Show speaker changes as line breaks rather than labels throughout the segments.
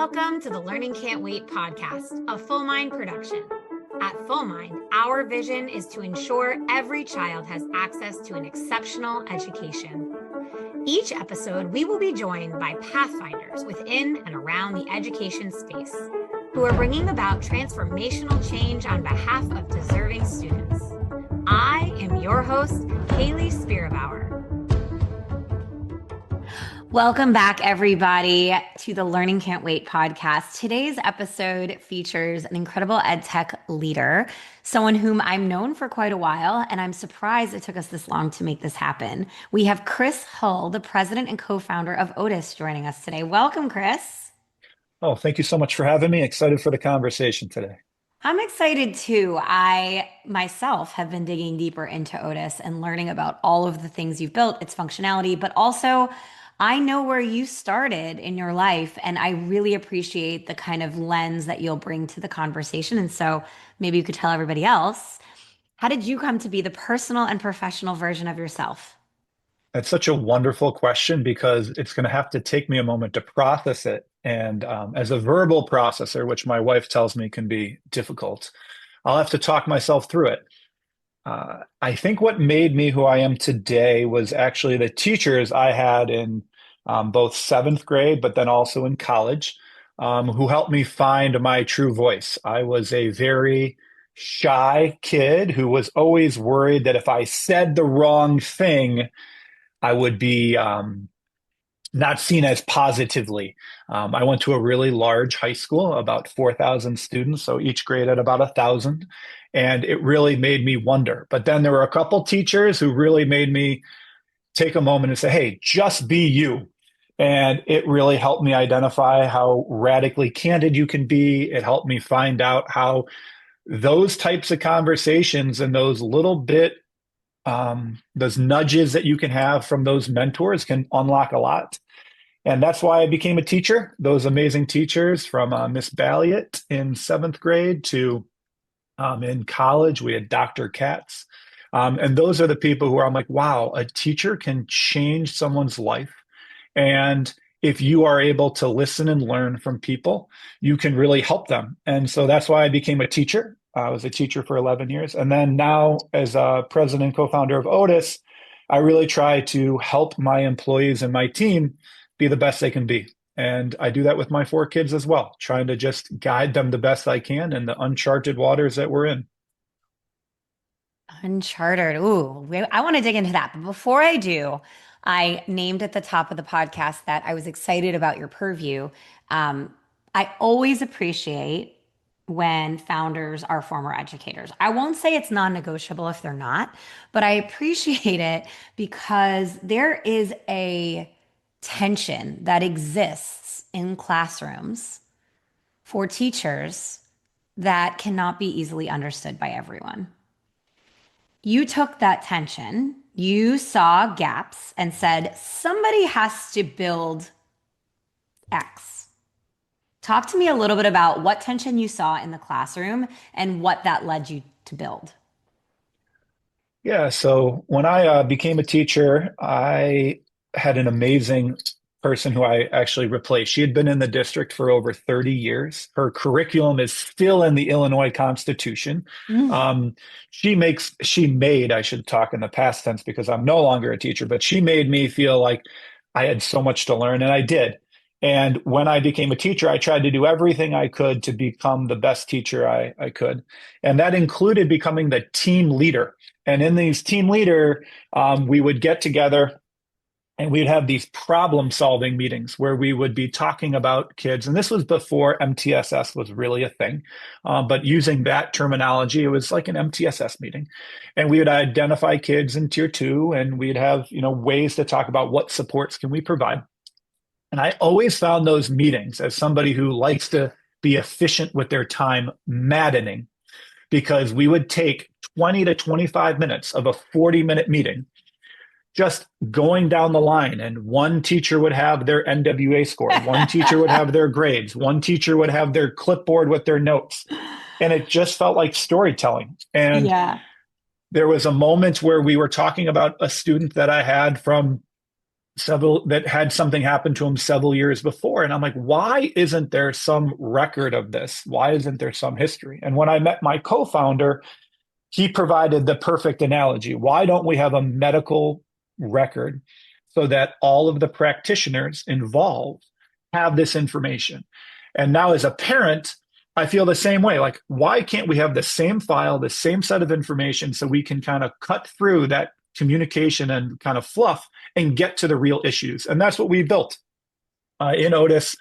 Welcome to the Learning Can't Wait podcast, a Full Mind production. At Full Mind, our vision is to ensure every child has access to an exceptional education. Each episode, we will be joined by pathfinders within and around the education space who are bringing about transformational change on behalf of deserving students. I am your host, Hayley Spira Bauer. Welcome back, everybody, to the Learning Can't Wait podcast. Today's episode features an incredible EdTech leader, someone whom I've known for quite a while, and I'm surprised it took us this long to make this happen. We have Chris Hull, the president and co-founder of Otus, joining us today. Welcome, Chris.
Oh, thank you so much for having me. Excited for the conversation today.
I'm excited too. I myself have been digging deeper into Otus and learning about all of the things you've built, its functionality, but also I know where you started in your life, and I really appreciate the kind of lens that you'll bring to the conversation. And so maybe you could tell everybody else, how did you come to be the personal and professional version of yourself?
That's such a wonderful question because it's going to have to take me a moment to process it. And as a verbal processor, which my wife tells me can be difficult, I'll have to talk myself through it. I think what made me who I am today was actually the teachers I had in both seventh grade, but then also in college, who helped me find my true voice. I was a very shy kid who was always worried that if I said the wrong thing, I would be not seen as positively. I went to a really large high school, about 4,000 students, so each grade had about 1,000. And it really made me wonder. But then there were a couple teachers who really made me take a moment and say, hey, just be you. And it really helped me identify how radically candid you can be. It helped me find out how those types of conversations and those little bit, those nudges that you can have from those mentors can unlock a lot. And that's why I became a teacher. Those amazing teachers from Miss Balliot in seventh grade to in college, we had Dr. Katz. And those are the people who are, I'm like, wow, a teacher can change someone's life. And if you are able to listen and learn from people, you can really help them. And so that's why I became a teacher. I was a teacher for 11 years. And then now, as a president and co-founder of Otis, I really try to help my employees and my team be the best they can be. And I do that with my 4 kids as well, trying to just guide them the best I can in the uncharted waters that we're in.
Uncharted. Ooh, I want to dig into that. But before I do, I named at the top of the podcast that I was excited about your purview. I always appreciate when founders are former educators. I won't say it's non-negotiable if they're not, but I appreciate it because there is a tension that exists in classrooms for teachers that cannot be easily understood by everyone. You took that tension, you saw gaps and said, somebody has to build X. Talk to me a little bit about what tension you saw in the classroom and what that led you to build.
Yeah, so when I became a teacher, I had an amazing person who I actually replaced. She had been in the district for over 30 years. Her curriculum is still in the Illinois Constitution.
Mm.
She made, I should talk in the past tense because I'm no longer a teacher, but she made me feel like I had so much to learn, and I did. And when I became a teacher, I tried to do everything I could to become the best teacher I could. And that included becoming the team leader. And in these team leader, we would get together and we'd have these problem solving meetings where we would be talking about kids. And this was before MTSS was really a thing. But using that terminology, it was like an MTSS meeting. And we would identify kids in tier 2, and we'd have, ways to talk about what supports can we provide. And I always found those meetings, as somebody who likes to be efficient with their time, maddening, because we would take 20 to 25 minutes of a 40-minute meeting just going down the line, and one teacher would have their NWA score, one teacher would have their grades, one teacher would have their clipboard with their notes, and it just felt like storytelling. And
Yeah.
there was a moment where we were talking about a student that I had from several that had something happen to him several years before. And I'm like, why isn't there some record of this? Why isn't there some history? And when I met my co-founder, he provided the perfect analogy. Why don't we have a medical record so that all of the practitioners involved have this information? And now, as a parent, I feel the same way. Like, why can't we have the same file, the same set of information so we can kind of cut through that communication and kind of fluff and get to the real issues? And that's what we built. In Otus,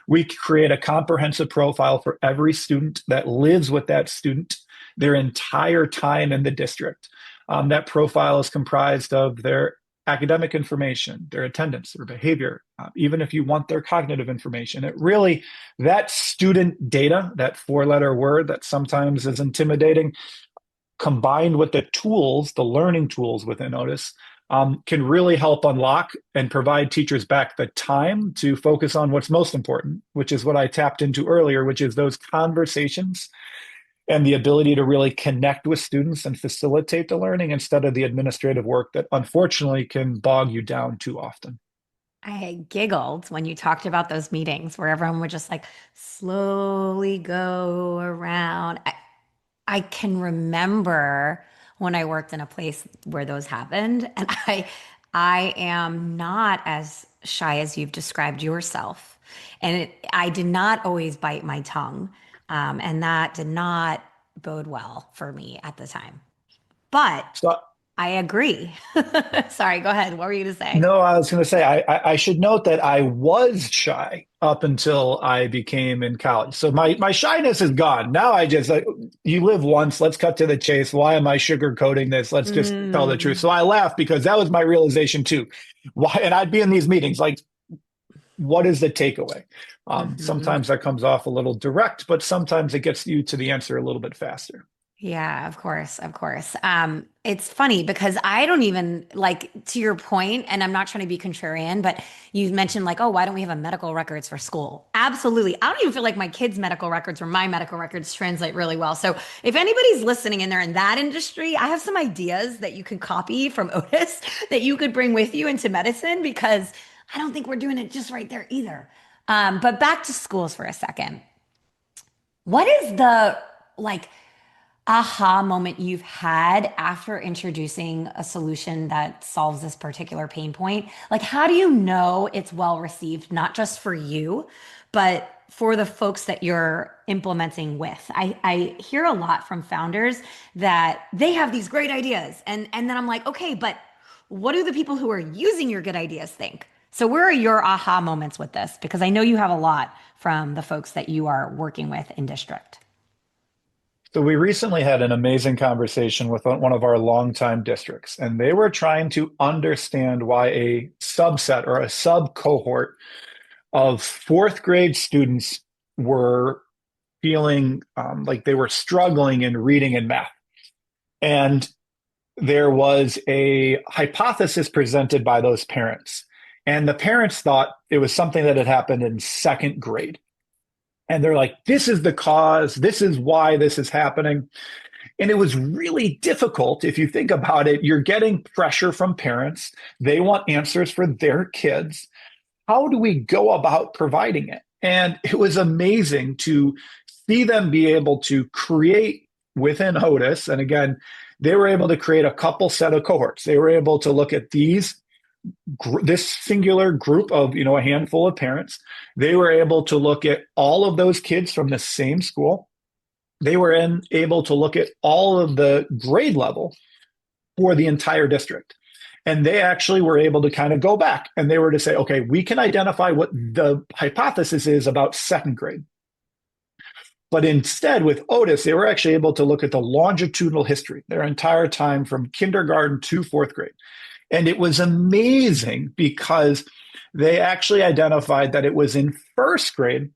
we create a comprehensive profile for every student that lives with that student their entire time in the district. That profile is comprised of their academic information, their attendance, their behavior, even if you want their cognitive information. It really, that student data, that four-letter word that sometimes is intimidating, combined with the tools, the learning tools within Otus, can really help unlock and provide teachers back the time to focus on what's most important, which is what I tapped into earlier, which is those conversations and the ability to really connect with students and facilitate the learning instead of the administrative work that unfortunately can bog you down too often.
I giggled when you talked about those meetings where everyone would just like slowly go around. I can remember when I worked in a place where those happened, and I am not as shy as you've described yourself, and I did not always bite my tongue, and that did not bode well for me at the time. But
So
I agree. Sorry, go ahead. What were you to say?
no, I was going to say, I should note that I was shy up until I became in college. So my shyness is gone. Now I just, like, you live once, let's cut to the chase. Why am I sugarcoating this? Let's just tell the truth.
Mm,
So I laugh because that was my realization too. Why? And I'd be in these meetings like, what is the takeaway?
mhm.
Sometimes that comes off a little direct, but sometimes it gets you to the answer a little bit faster.
Yeah, of course, of course. It's funny because I don't even like to your point, and I'm not trying to be contrarian, but you mentioned like, oh, why don't we have a medical records for school? Absolutely. I don't even feel like my kids' medical records or my medical records translate really well. So if anybody's listening and they're in that industry, I have some ideas that you could copy from Otis that you could bring with you into medicine because I don't think we're doing it just right there either. But back to schools for a second. What is the like aha moment you've had after introducing a solution that solves this particular pain point? Like, how do you know it's well received, not just for you, but for the folks that you're implementing with? I hear a lot from founders that they have these great ideas. And then I'm like, okay, but what do the people who are using your good ideas think? So, where are your aha moments with this? Because I know you have a lot from the folks that you are working with in district.
So we recently had an amazing conversation with one of our longtime districts, and they were trying to understand why a subset or a sub cohort of fourth grade students were feeling like they were struggling in reading and math. And there was a hypothesis presented by those parents. And the parents thought it was something that had happened in second grade. And they're like, this is the cause. This is why this is happening. And it was really difficult. If you think about it, you're getting pressure from parents. They want answers for their kids. How do we go about providing it? And it was amazing to see them be able to create within Otis. And again, they were able to create a couple set of cohorts. They were able to look at this singular group of, a handful of parents. They were able to look at all of those kids from the same school. They were able to look at all of the grade level for the entire district. And they actually were able to kind of go back and they were to say, okay, we can identify what the hypothesis is about second grade. But instead, with Otis, they were actually able to look at the longitudinal history, their entire time from kindergarten to fourth grade. And it was amazing because they actually identified that it was in first grade,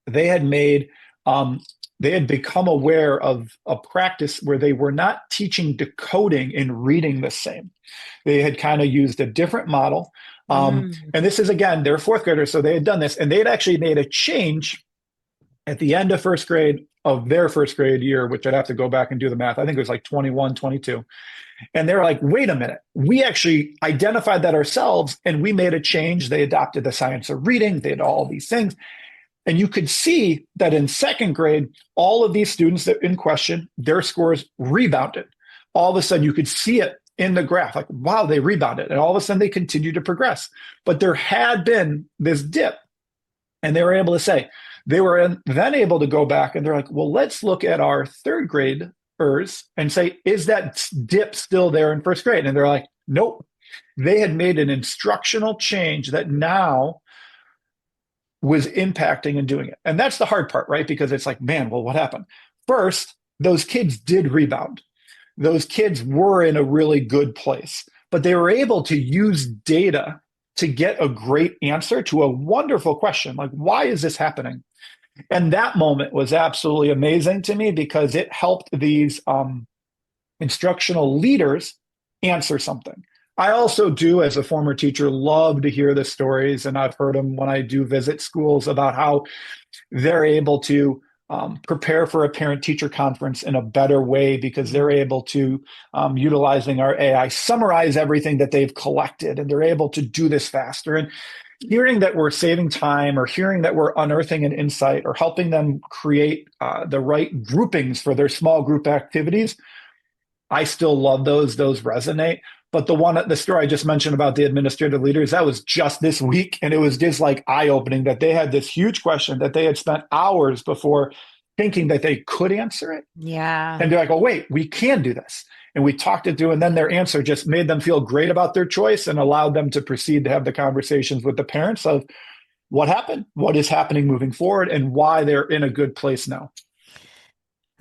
they had made, they had become aware of a practice where they were not teaching decoding and reading the same. They had kind of used a different model.
Mm.
And this is, again, they're fourth graders, so they had done this, and they had actually made a change at the end of first grade, of their first grade year, which I'd have to go back and do the math. I think it was like 21, 22. And they're like, wait a minute, we actually identified that ourselves and we made a change. They adopted the science of reading, they did all these things. And you could see that in second grade, all of these students that in question, their scores rebounded. All of a sudden, you could see it in the graph, like, wow, they rebounded. And all of a sudden, they continued to progress. But there had been this dip. And they were able to say, they were then able to go back and they're like, well, let's look at our third graders and say, is that dip still there in first grade? And they're like, nope. They had made an instructional change that now was impacting and doing it. And that's the hard part, right? Because it's like, man, well, what happened? First, those kids did rebound. Those kids were in a really good place, but they were able to use data to get a great answer to a wonderful question. Like, why is this happening? And that moment was absolutely amazing to me because it helped these instructional leaders answer something. I also do, as a former teacher, love to hear the stories, and I've heard them when I do visit schools about how they're able to prepare for a parent-teacher conference in a better way because they're able to, utilizing our AI, summarize everything that they've collected, and they're able to do this faster. And hearing that we're saving time or hearing that we're unearthing an insight or helping them create the right groupings for their small group activities, I still love those. Those resonate. But the story I just mentioned about the administrative leaders, that was just this week. And it was just like eye-opening that they had this huge question that they had spent hours before thinking that they could answer it.
Yeah.
And they're like, oh, wait, we can do this. And we talked it through. And then their answer just made them feel great about their choice and allowed them to proceed to have the conversations with the parents of what happened, what is happening moving forward, and why they're in a good place now.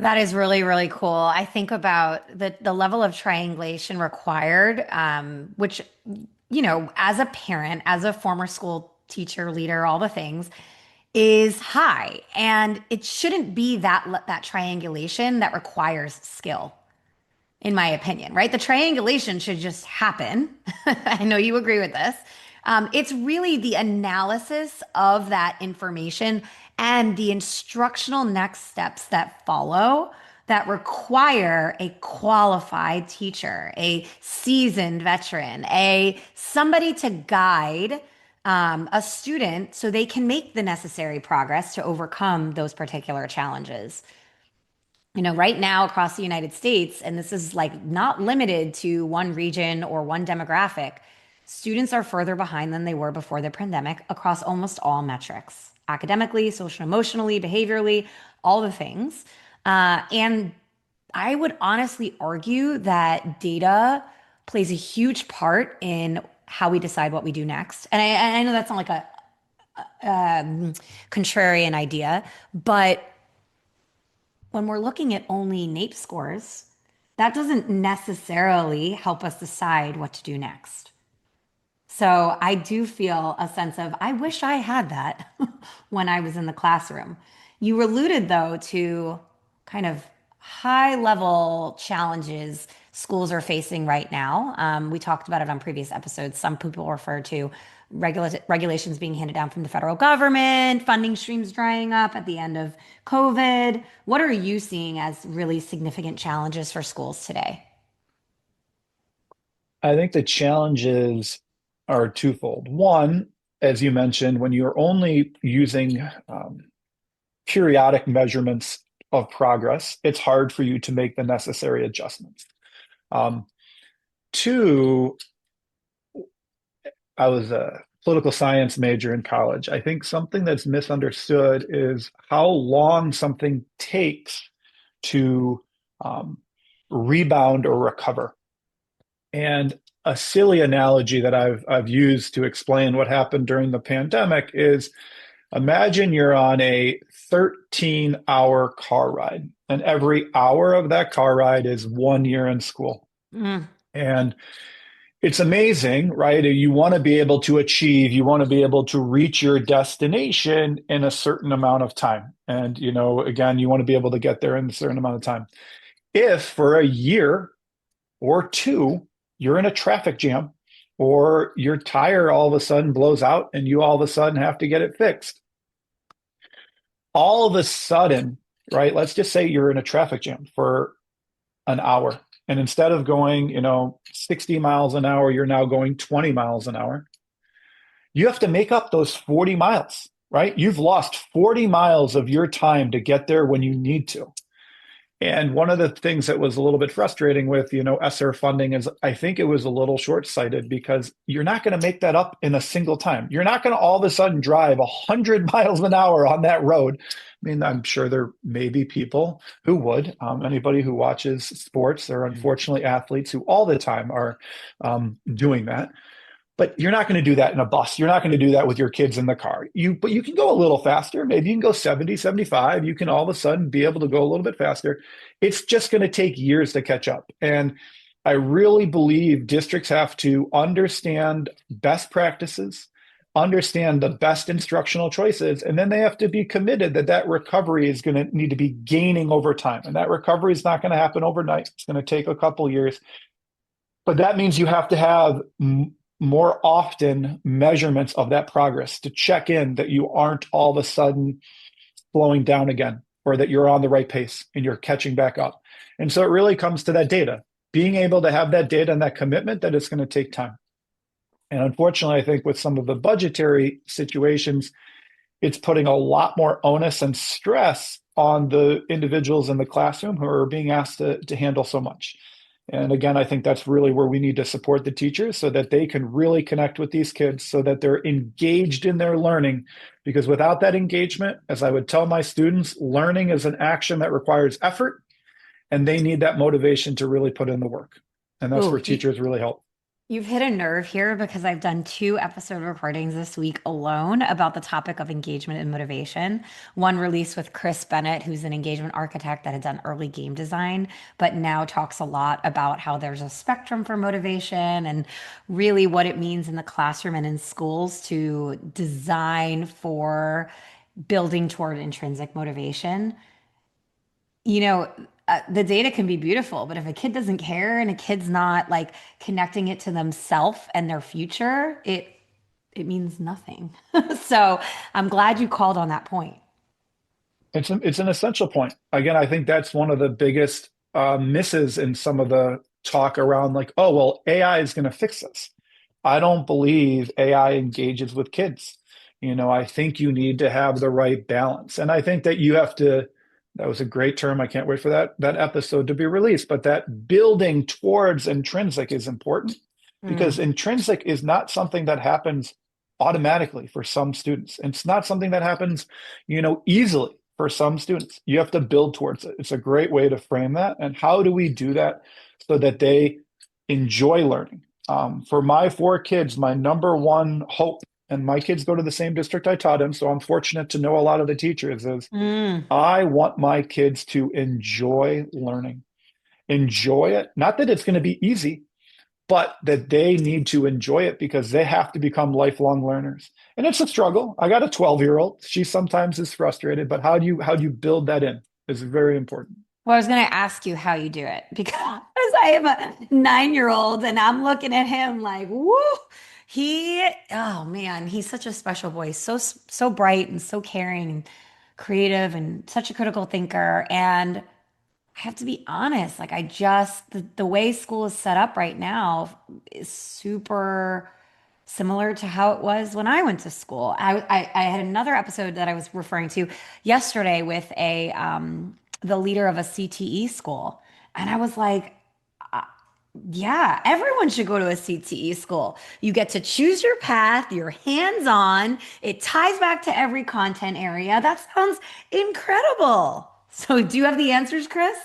That is really, really cool. I think about the level of triangulation required, which, as a parent, as a former school teacher, leader, all the things, is high. And it shouldn't be that triangulation that requires skill, in my opinion, right? The triangulation should just happen. I know you agree with this. It's really the analysis of that information and the instructional next steps that follow that require a qualified teacher, a seasoned veteran, a somebody to guide a student so they can make the necessary progress to overcome those particular challenges. Right now across the United States, and this is like not limited to one region or one demographic, students are further behind than they were before the pandemic across almost all metrics, academically, social, emotionally, behaviorally, all the things. And I would honestly argue that data plays a huge part in how we decide what we do next. And I know that's not like a contrarian idea, but when we're looking at only NAEP scores, that doesn't necessarily help us decide what to do next. So I do feel a sense of, I wish I had that when I was in the classroom. You alluded, though, to kind of high level challenges schools are facing right now. We talked about it on previous episodes. Some people refer to regulations being handed down from the federal government, funding streams drying up at the end of COVID. What are you seeing as really significant challenges for schools today?
I think the challenges are twofold. One, as you mentioned, when you're only using periodic measurements of progress, it's hard for you to make the necessary adjustments. Two, I was a political science major in college. I think something that's misunderstood is how long something takes to rebound or recover. And a silly analogy that I've used to explain what happened during the pandemic is imagine you're on a 13-hour car ride, and every hour of that car ride is 1 year in school.
Mm.
And it's amazing, right? You want to be able to achieve, you want to be able to reach your destination in a certain amount of time. And, again, you want to be able to get there in a certain amount of time. If for a year or two, you're in a traffic jam or your tire all of a sudden blows out and you all of a sudden have to get it fixed. All of a sudden, right? Let's just say you're in a traffic jam for an hour. And instead of going, 60 miles an hour, you're now going 20 miles an hour. You have to make up those 40 miles, right? You've lost 40 miles of your time to get there when you need to. And one of the things that was a little bit frustrating with, ESSER funding is I think it was a little short-sighted because you're not going to make that up in a single time. You're not going to all of a sudden drive 100 miles an hour on that road. I mean, I'm sure there may be people who would. Anybody who watches sports, there are unfortunately athletes who all the time are doing that. But you're not going to do that in a bus. You're not going to do that with your kids in the car. But you can go a little faster. Maybe you can go 70, 75. You can all of a sudden be able to go a little bit faster. It's just going to take years to catch up. And I really believe districts have to understand best practices, understand the best instructional choices, and then they have to be committed that that recovery is going to need to be gaining over time. And that recovery is not going to happen overnight. It's going to take a couple years. But that means you have to have more often measurements of that progress to check in that you aren't all of a sudden slowing down again, or that you're on the right pace and you're catching back up. And so it really comes to that data, being able to have that data and that commitment that it's going to take time. And unfortunately, I think with some of the budgetary situations, it's putting a lot more onus and stress on the individuals in the classroom who are being asked to handle so much. And again, I think that's really where we need to support the teachers so that they can really connect with these kids so that they're engaged in their learning. Because without that engagement, as I would tell my students, learning is an action that requires effort, and they need that motivation to really put in the work. And that's
Ooh,
where teachers really help.
you've hit a nerve here because I've done two episode recordings this week alone about the topic of engagement and motivation. One released with Chris Bennett, who's an engagement architect that had done early game design, but now talks a lot about how there's a spectrum for motivation and really what it means in the classroom and in schools to design for building toward intrinsic motivation. you know, the data can be beautiful, but if a kid doesn't care and a kid's not like connecting it to themselves and their future, it means nothing. So I'm glad you called on that point.
It's an essential point. Again, I think that's one of the biggest misses in some of the talk around like, oh, well, AI is going to fix this. I don't believe AI engages with kids. I think you need to have the right balance. And I think that you have to, that was a great term. I can't wait for that episode to be released. But that building towards intrinsic is important because
Mm.
intrinsic is not something that happens automatically for some students. It's not something that happens, easily for some students. You have to build towards it. It's a great way to frame that. And how do we do that so that they enjoy learning? For my four kids, my number one hope, and my kids go to the same district I taught in, so I'm fortunate to know a lot of the teachers, is
Mm.
I want my kids to enjoy learning. Enjoy it. Not that it's going to be easy, but that they need to enjoy it because they have to become lifelong learners. And it's a struggle. I got a 12-year-old. She sometimes is frustrated, but how do you build that in is very important.
Well, I was going to ask you how you do it because I have a 9-year-old and I'm looking at him like, woo, oh man, he's such a special boy. So bright and so caring and creative and such a critical thinker. And I have to be honest, like the way school is set up right now is super similar to how it was when I went to school. I had another episode that I was referring to yesterday with the leader of a CTE school. And I was like, yeah, everyone should go to a CTE school. You get to choose your path, you're hands-on. It ties back to every content area. That sounds incredible. So, do you have the answers, Chris?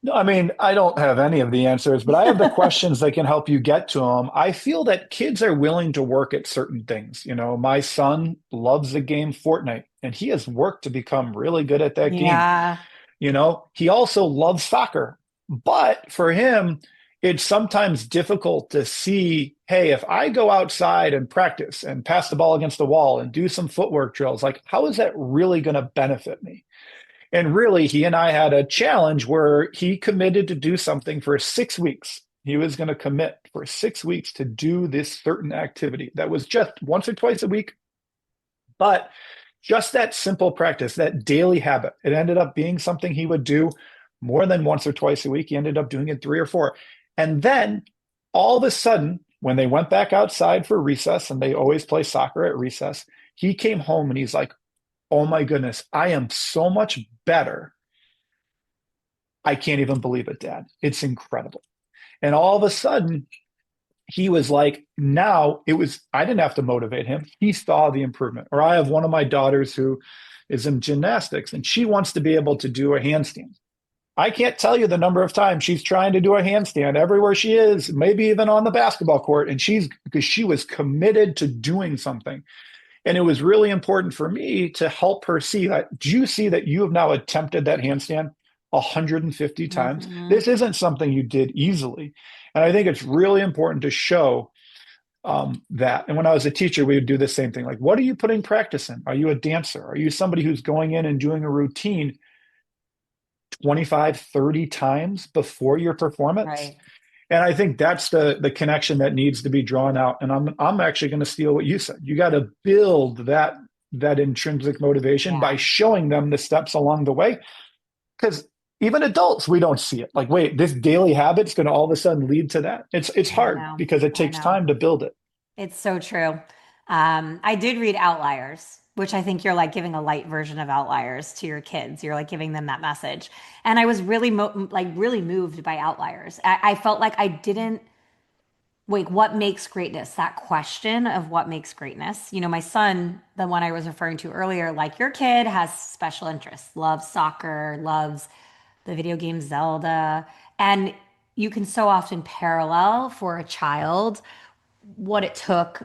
No, I mean, I don't have any of the answers, but I have the questions that can help you get to them. I feel that kids are willing to work at certain things. My son loves the game Fortnite, and he has worked to become really good at that game.
Yeah.
He also loves soccer, but for him, it's sometimes difficult to see, hey, if I go outside and practice and pass the ball against the wall and do some footwork drills, like how is that really going to benefit me? And really, he and I had a challenge where he committed to do something for 6 weeks. He was going to commit for 6 weeks to do this certain activity that was just once or twice a week, but just that simple practice, that daily habit, it ended up being something he would do more than once or twice a week. He ended up doing it three or four. And then all of a sudden, when they went back outside for recess, and they always play soccer at recess, he came home and he's like, oh my goodness, I am so much better. I can't even believe it, Dad. It's incredible. And all of a sudden, he was like, now it was, I didn't have to motivate him. He saw the improvement. Or I have one of my daughters who is in gymnastics and she wants to be able to do a handstand. I can't tell you the number of times she's trying to do a handstand everywhere she is, maybe even on the basketball court. And because she was committed to doing something. And it was really important for me to help her see that. Do you see that you have now attempted that handstand 150 times?
Mm-hmm.
This isn't something you did easily. And I think it's really important to show that. And when I was a teacher, we would do the same thing. Like, what are you putting practice in? Are you a dancer? Are you somebody who's going in and doing a routine 25, 30 times before your performance?
Right.
And I think that's the connection that needs to be drawn out. And I'm actually going to steal what you said. You got to build that intrinsic motivation by
Yeah.
showing them the steps along the way. Because even adults, we don't see it. Like, wait, this daily habit's going to all of a sudden lead to that. It's
I
hard
know.
because it
I
takes
know.
time to build it.
It's so true. I did read Outliers, which I think you're like giving a light version of Outliers to your kids. You're like giving them that message. And I was really really moved by Outliers. I felt like I didn't wait, what makes greatness? That question of what makes greatness. You know, my son, the one I was referring to earlier, like your kid has special interests, loves soccer, loves the video game Zelda. And you can so often parallel for a child what it took,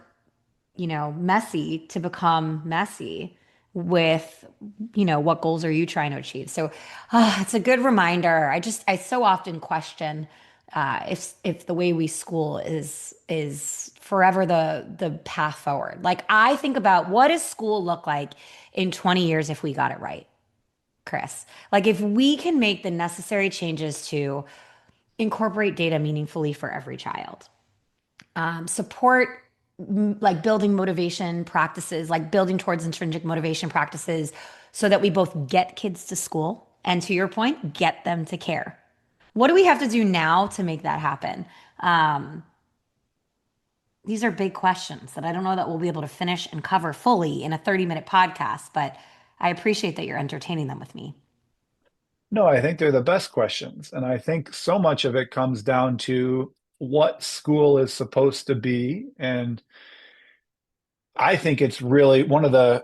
you know, messy to become messy with, you know, what goals are you trying to achieve? So it's a good reminder. I so often question if the way we school is forever the path forward. Like I think about what does school look like in 20 years if we got it right, Chris? Like if we can make the necessary changes to incorporate data meaningfully for every child, support like building motivation practices, like building towards intrinsic motivation practices so that we both get kids to school and to your point, get them to care. What do we have to do now to make that happen? Um, these are big questions that I don't know that we'll be able to finish and cover fully in a 30-minute podcast, but I appreciate that you're entertaining them with me.
No, I think they're the best questions. And I think so much of it comes down to what school is supposed to be. And I think it's really one of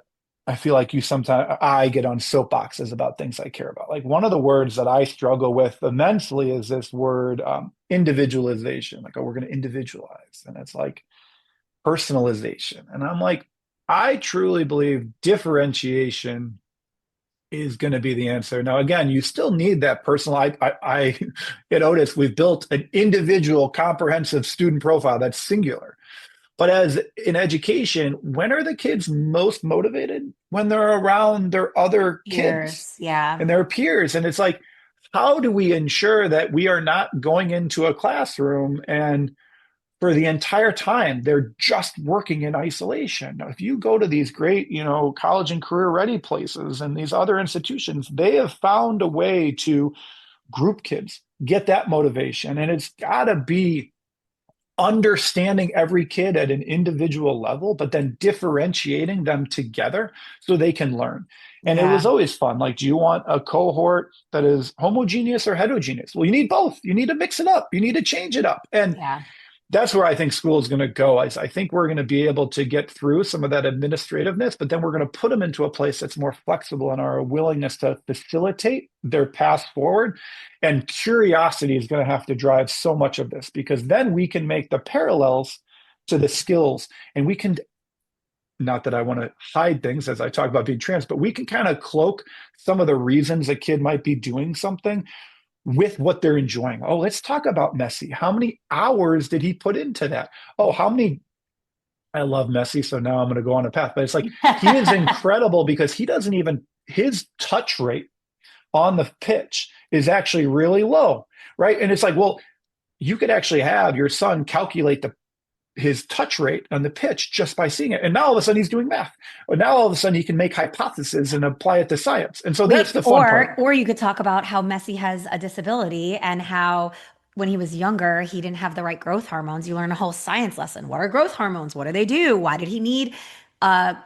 I feel like I get on soapboxes about things I care about. Like one of the words that I struggle with immensely is this word individualization. Like, oh, we're going to individualize. And it's like personalization. And I'm like, I truly believe differentiation is going to be the answer. Now, again, you still need that personal. I at Otis, we've built an individual comprehensive student profile that's singular. But as in education, when are the kids most motivated? When they're around their other kids
Years, yeah,
and their peers. And it's like, how do we ensure that we are not going into a classroom and for the entire time they're just working in isolation? Now, if you go to these great, college and career ready places and these other institutions, they have found a way to group kids, get that motivation. And it's got to be understanding every kid at an individual level, but then differentiating them together so they can learn. And it was
yeah,
always fun. Like, do you want a cohort that is homogeneous or heterogeneous? Well, you need both. You need to mix it up. You need to change it up. And
yeah,
that's where I think school is going to go. I think we're going to be able to get through some of that administrativeness, but then we're going to put them into a place that's more flexible in our willingness to facilitate their path forward. And curiosity is going to have to drive so much of this because then we can make the parallels to the skills and we can, not that I want to hide things as I talk about being trans, but we can kind of cloak some of the reasons a kid might be doing something with what they're enjoying. Oh, let's talk about Messi. How many hours did he put into that? Oh, how many? I love Messi, so now I'm going to go on a path. But it's like he is incredible because he doesn't even, his touch rate on the pitch is actually really low, right? And it's like, well, you could actually have your son calculate the his touch rate on the pitch just by seeing it. And now all of a sudden he's doing math. Or now all of a sudden he can make hypotheses and apply it to science. And so that's
Wait,
the fun part.
or you could talk about how Messi has a disability and how when he was younger, he didn't have the right growth hormones. You learn a whole science lesson. What are growth hormones? What do they do? Why did he need a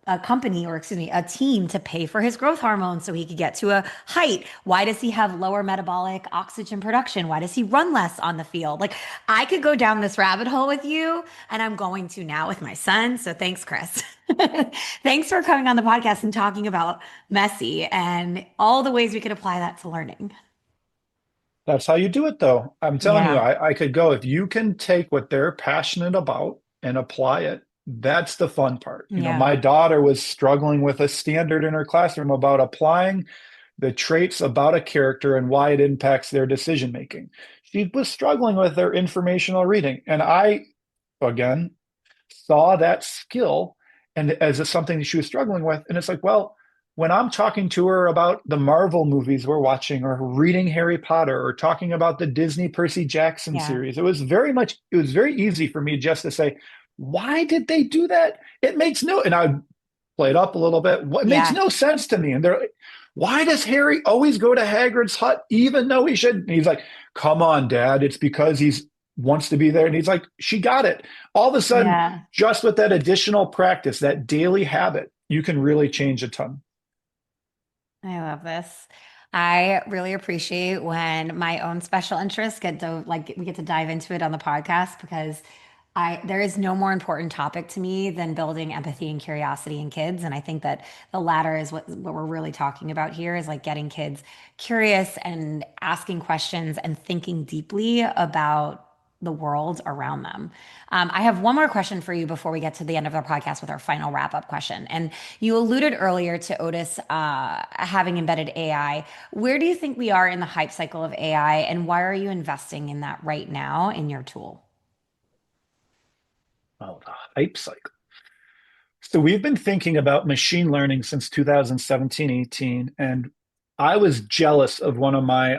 a company or excuse me, a team to pay for his growth hormones so he could get to a height? Why does he have lower metabolic oxygen production? Why does he run less on the field? Like I could go down this rabbit hole with you, and I'm going to now with my son. So thanks, Chris. Thanks for coming on the podcast and talking about Messi and all the ways we could apply that to learning.
That's how you do it, though. I'm telling you,
Yeah.
I could go if you can take what they're passionate about and apply it. That's the fun part. You know,
Yeah.
my daughter was struggling with a standard in her classroom about applying the traits about a character and why it impacts their decision making. She was struggling with their informational reading. And I, again, saw that skill and as something that she was struggling with. And it's like, well, when I'm talking to her about the Marvel movies we're watching or reading Harry Potter or talking about the Disney Percy Jackson
Yeah.
series, it was very easy for me just to say, why did they do that? It makes no, and I would play it up a little bit. What makes
Yeah.
no sense to me? And they're like, why does Harry always go to Hagrid's hut even though he shouldn't? And he's like, come on, Dad. It's because he's wants to be there. And he's like, she got it. All of a sudden,
Yeah.
just with that additional practice, that daily habit, you can really change a ton.
I love this. I really appreciate when my own special interests get to like we get to dive into it on the podcast because I there is no more important topic to me than building empathy and curiosity in kids. And I think that the latter is what we're really talking about here is like getting kids curious and asking questions and thinking deeply about the world around them. I have one more question for you before we get to the end of our podcast with our final wrap up question. And you alluded earlier to Otis having embedded AI. Where do you think we are in the hype cycle of AI, and why are you investing in that right now in your tool?
Oh, the hype cycle. So we've been thinking about machine learning since 2017, 18, and I was jealous of one of my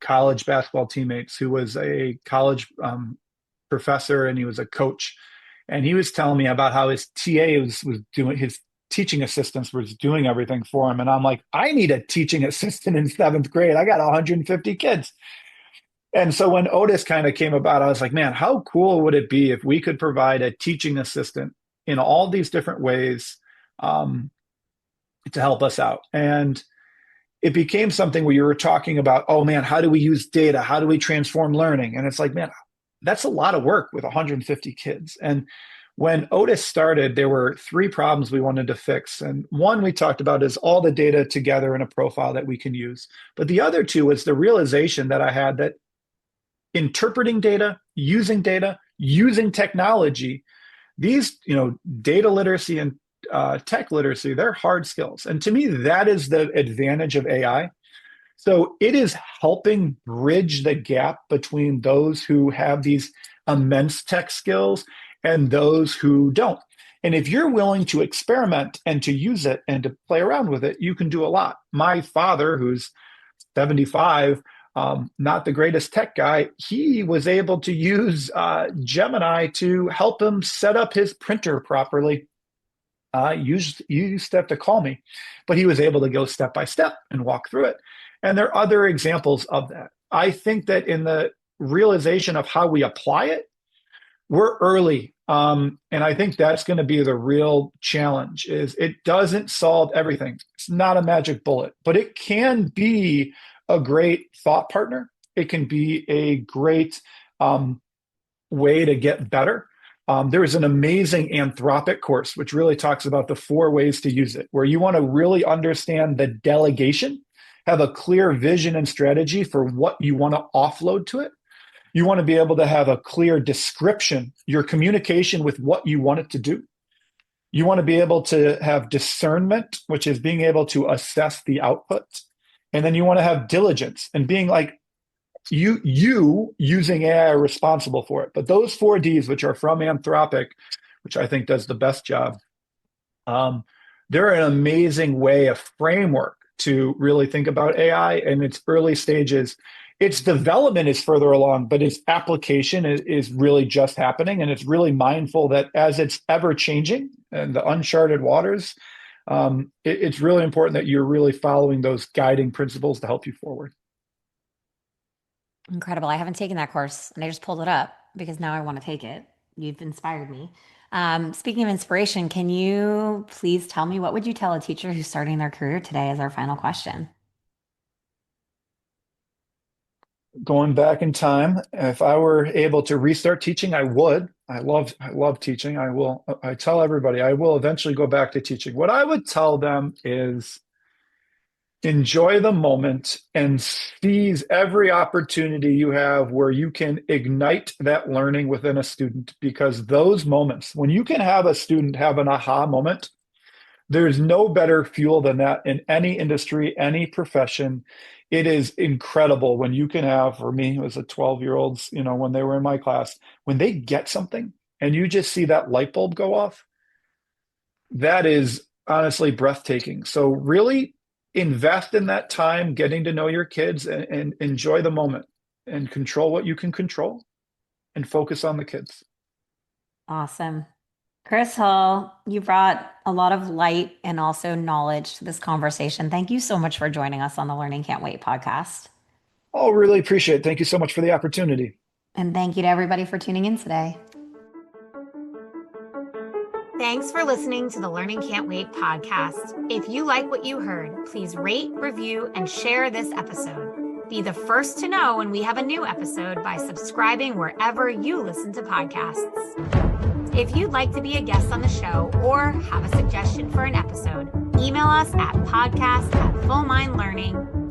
college basketball teammates who was a college professor and he was a coach. And he was telling me about how his TA was doing his teaching assistants was doing everything for him. And I'm like, I need a teaching assistant in seventh grade. I got 150 kids. And so when Otis kind of came about, I was like, man, how cool would it be if we could provide a teaching assistant in all these different ways um, to help us out? And it became something where you were talking about, oh man, how do we use data? How do we transform learning? And it's like, man, that's a lot of work with 150 kids. And when Otis started, there were three problems we wanted to fix. And one we talked about is all the data together in a profile that we can use. But the other two was the realization that I had that data, using technology, these, data literacy and tech literacy, they're hard skills. And to me, that is the advantage of AI. So it is helping bridge the gap between those who have these immense tech skills and those who don't. And if you're willing to experiment and to use it and to play around with it, you can do a lot. My father, who's 75, not the greatest tech guy, he was able to use Gemini to help him set up his printer properly. You used to have to call me, but he was able to go step by step and walk through it. And there are other examples of that. I think that in the realization of how we apply it, we're early. And I think that's going to be the real challenge is it doesn't solve everything. It's not a magic bullet, but it can be a great thought partner. It can be a great way to get better. There is an amazing Anthropic course, which really talks about the four ways to use it, where you want to really understand the delegation, have a clear vision and strategy for what you want to offload to it. You want to be able to have a clear description, your communication with what you want it to do. You want to be able to have discernment, which is being able to assess the output. And then you want to have diligence and being like, you using AI are responsible for it. But those four Ds, which are from Anthropic, which I think does the best job, they're an amazing way, a framework to really think about AI in its early stages. its development is further along, but its application is really just happening. And it's really mindful that as it's ever changing and the uncharted waters, it's really important that you're really following those guiding principles to help you forward.
Incredible. I haven't taken that course and I just pulled it up because now I want to take it. You've inspired me. Speaking of inspiration, can you please tell me what would you tell a teacher who's starting their career today as our final question?
Going back in time, if I were able to restart teaching, I would. I love teaching. I tell everybody I will eventually go back to teaching. What I would tell them is enjoy the moment and seize every opportunity you have where you can ignite that learning within a student, because those moments, when you can have a student have an aha moment, there's no better fuel than that in any industry, any profession. It is incredible when you can have, for me, it was a 12-year-olds, when they were in my class, when they get something and you just see that light bulb go off, that is honestly breathtaking. So really invest in that time, getting to know your kids, and enjoy the moment and control what you can control and focus on the kids.
Awesome. Chris Hall, you brought a lot of light and also knowledge to this conversation. Thank you so much for joining us on the Learning Can't Wait podcast.
Oh, really appreciate it. Thank you so much for the opportunity.
And thank you to everybody for tuning in today. Thanks for listening to the Learning Can't Wait podcast. If you like what you heard, please rate, review, and share this episode. Be the first to know when we have a new episode by subscribing wherever you listen to podcasts. If you'd like to be a guest on the show or have a suggestion for an episode, email us at podcast@fullmindlearning.com.